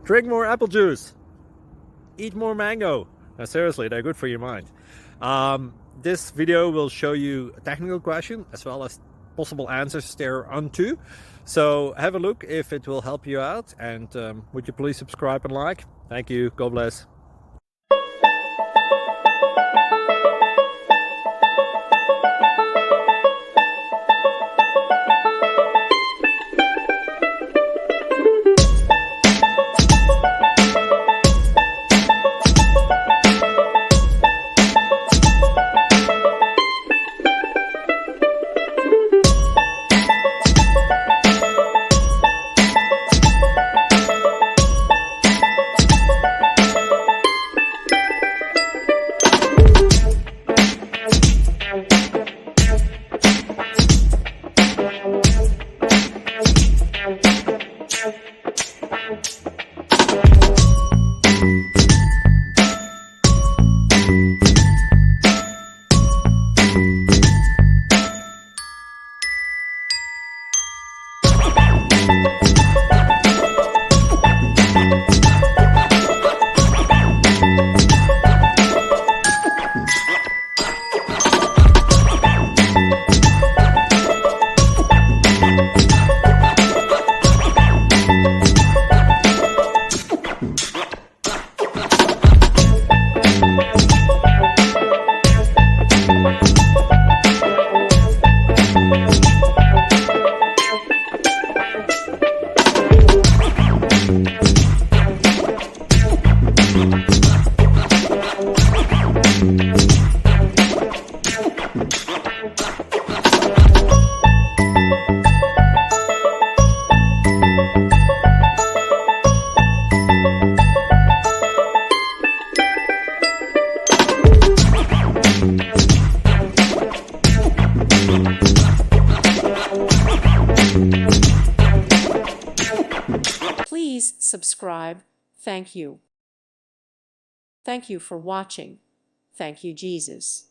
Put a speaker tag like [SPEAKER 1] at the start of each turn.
[SPEAKER 1] Drink more apple juice. Eat more mango. Now, seriously, they're good for your mind. This video will show you a technical question as well as possible answers thereunto. So have a look if it will help you out, and would you please subscribe and like? Thank you. God bless.
[SPEAKER 2] Please subscribe. Thank you. Thank you for watching. Thank you, Jesus.